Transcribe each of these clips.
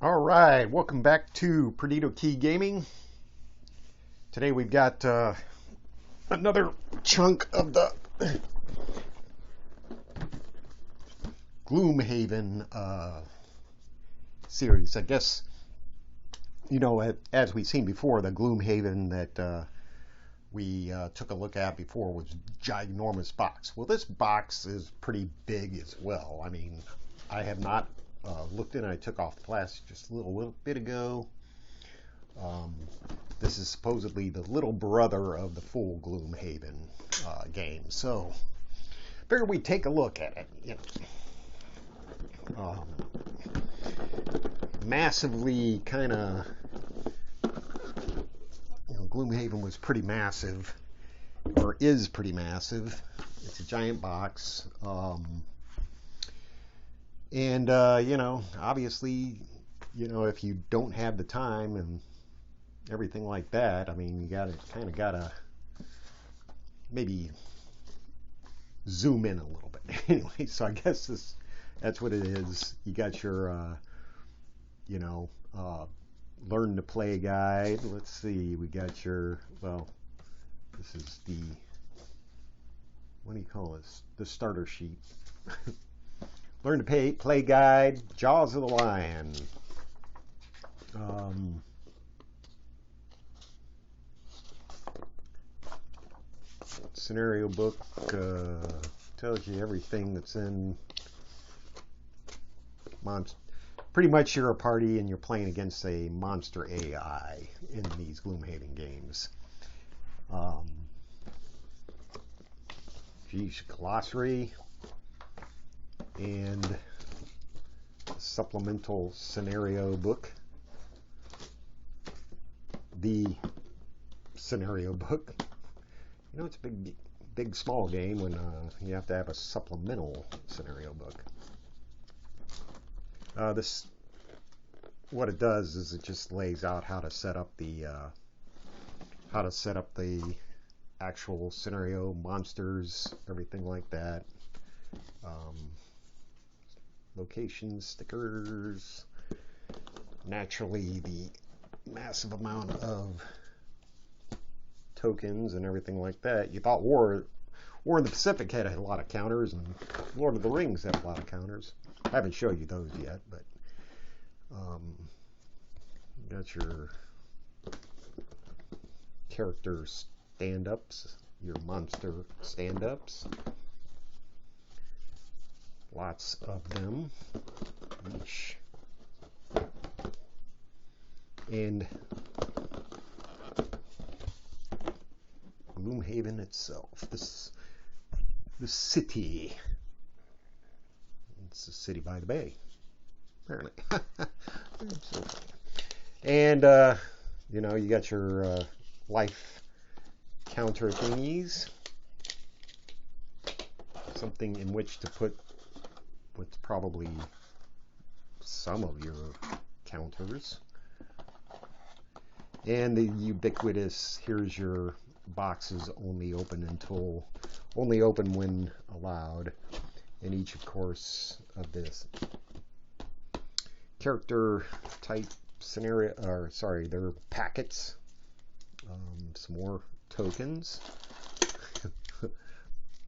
All right, welcome back to Perdido Key Gaming. Today we've got another chunk of the Gloomhaven series. I guess, as we've seen before, the Gloomhaven that we took a look at before was ginormous box. Well, this box is pretty big as well. I mean, I have not looked in. I took off the plastic just a little bit ago. This is supposedly the little brother of the full Gloomhaven game. So, figure we take a look at it. Massively kind of, Gloomhaven was pretty massive, or is pretty massive. It's a giant box. And, obviously, if you don't have the time and everything like that, I mean, you gotta maybe zoom in a little bit. Anyway, so I guess that's what it is. You got your, learn to play guide. Let's see, we got your, this is the, what do you call this? The starter sheet. Learn to play guide, Jaws of the Lion. Scenario book tells you everything that's in pretty much you're a party and you're playing against a monster AI in these Gloomhaven games. Glossary and supplemental scenario book. The scenario book. It's a big small game when you have to have a supplemental scenario book. This, what it does is it just lays out how to set up the actual scenario, monsters, everything like that. Locations, stickers, naturally the massive amount of tokens and everything like that. You thought War in the Pacific had a lot of counters, and Lord of the Rings had a lot of counters. I haven't showed you those yet, but you got your character stand-ups, your monster stand-ups. Lots of them each. And Gloomhaven itself, the city. It's a city by the bay, apparently. So and you got your life counter thingies, something in which to put what's probably some of your counters. And the ubiquitous, here's your boxes only open when allowed. And each, of course, of this character type scenario, they're packets. Some more tokens.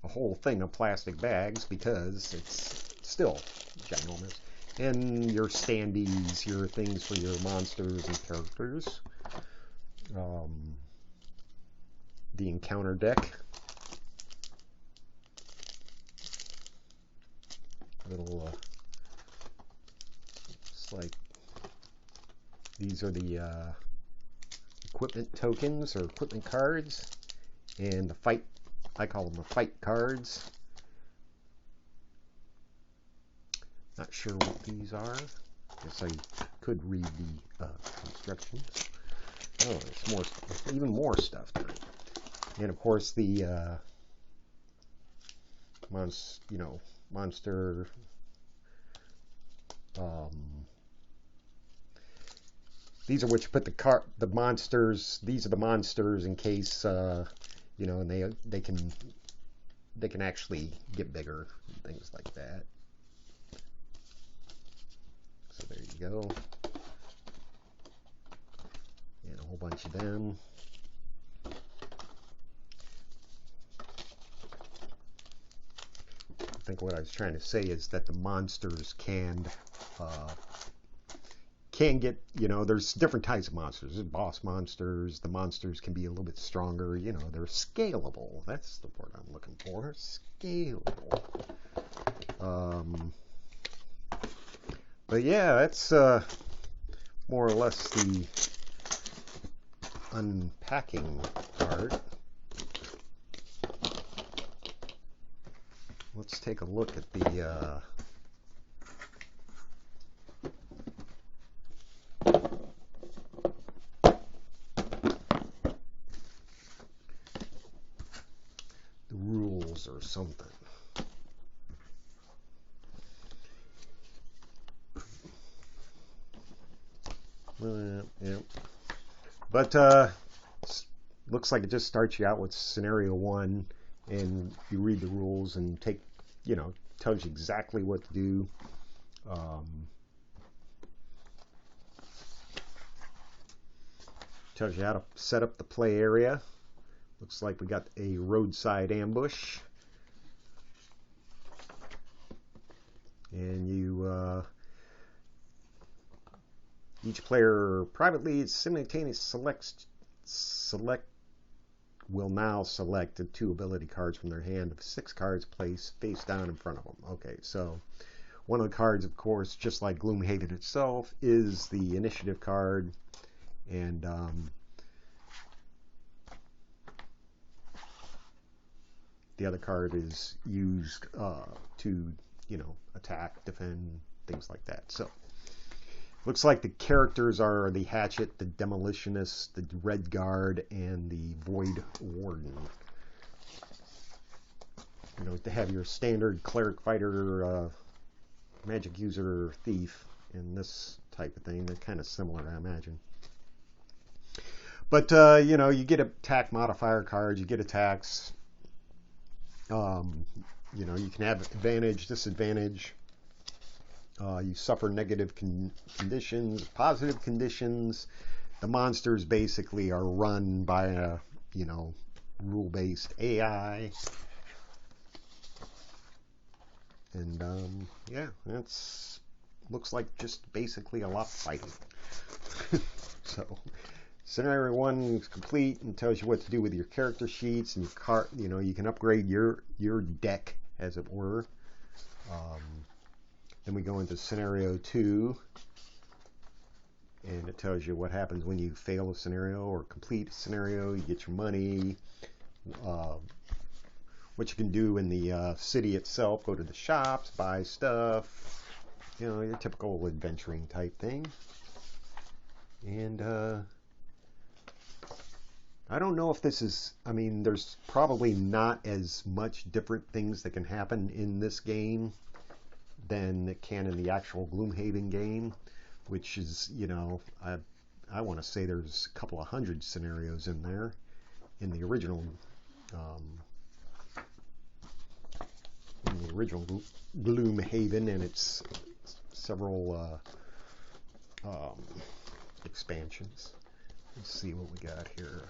A whole thing of plastic bags because it's still ginormous. And your standees, your things for your monsters and characters. The encounter deck. Little, it's like, these are the equipment tokens or equipment cards. And the fight, I call them the fight cards. Not sure what these are. Guess I could read the instructions. Oh, there's even more stuff tonight. And of course the monster. These are what you put the monsters. These are the monsters in case and they can actually get bigger and things like that. So there you go. bunch of them. I think what I was trying to say is that the monsters can get, you know, there's different types of monsters. There's boss monsters. The monsters can be a little bit stronger. You know, they're scalable. That's the word I'm looking for. Scalable. But yeah, that's more or less the unpacking part. Let's take a look at the rules or something. Yeah. But looks like it just starts you out with scenario 1, and you read the rules and take, you know, tells you exactly what to do. Tells you how to set up the play area. Looks like we got a roadside ambush. And you, each player privately simultaneously will now select the 2 ability cards from their hand of 6 cards placed face down in front of them. Okay, so one of the cards, of course, just like Gloomhaven itself, is the initiative card, and the other card is used to, you know, attack, defend, things like that. So looks like the characters are the Hatchet, the Demolitionist, the Red Guard, and the Void Warden. You know, to have your standard cleric, fighter, magic user, thief, and this type of thing. They're kind of similar, I imagine. But, you know, you get attack modifier cards, you get attacks. You know, you can have advantage, disadvantage. You suffer negative conditions, positive conditions. The monsters basically are run by a, you know, rule-based AI. And yeah, that's looks like just basically a lot of fighting. So scenario 1 is complete and tells you what to do with your character sheets and your card. You know, you can upgrade your deck, as it were. Then we go into scenario 2, and it tells you what happens when you fail a scenario or complete a scenario. You get your money, what you can do in the city itself, go to the shops, buy stuff, you know, your typical adventuring type thing. And I don't know if this is, I mean, there's probably not as much different things that can happen in this game than it can in the actual Gloomhaven game, which is, you know, I want to say there's a couple of 100 scenarios in there in the original Gloomhaven, and it's several expansions. Let's see what we got here.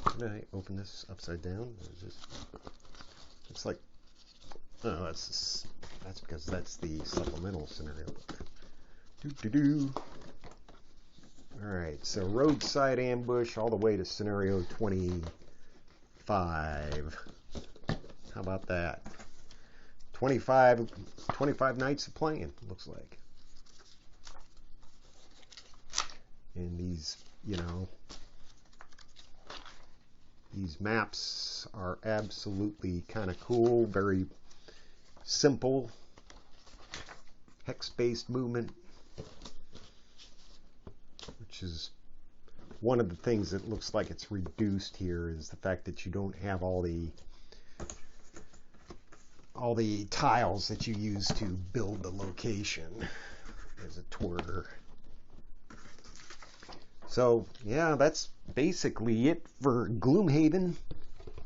Can I open this upside down? It's like, oh, that's because that's the supplemental scenario book. Alright, so roadside ambush all the way to scenario 25. How about that? 25 nights of playing, looks like. And these, you know, these maps are absolutely kind of cool, very simple, hex-based movement, which is one of the things that looks like it's reduced here, is the fact that you don't have all the tiles that you use to build the location, as it were. So yeah, that's basically it for Gloomhaven,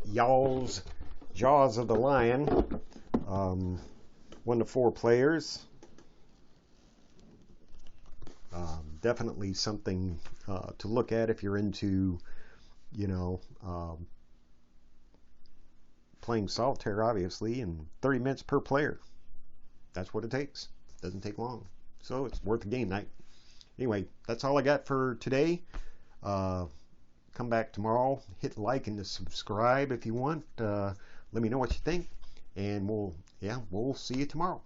y'all's Jaws of the Lion. 1 to 4 players. definitely something to look at if you're into, you know, playing solitaire, obviously, and 30 minutes per player. That's what it takes. Doesn't take long. So it's worth a game night. Anyway, that's all I got for today. Come back tomorrow. Hit like and subscribe if you want. Let me know what you think, and we'll see you tomorrow.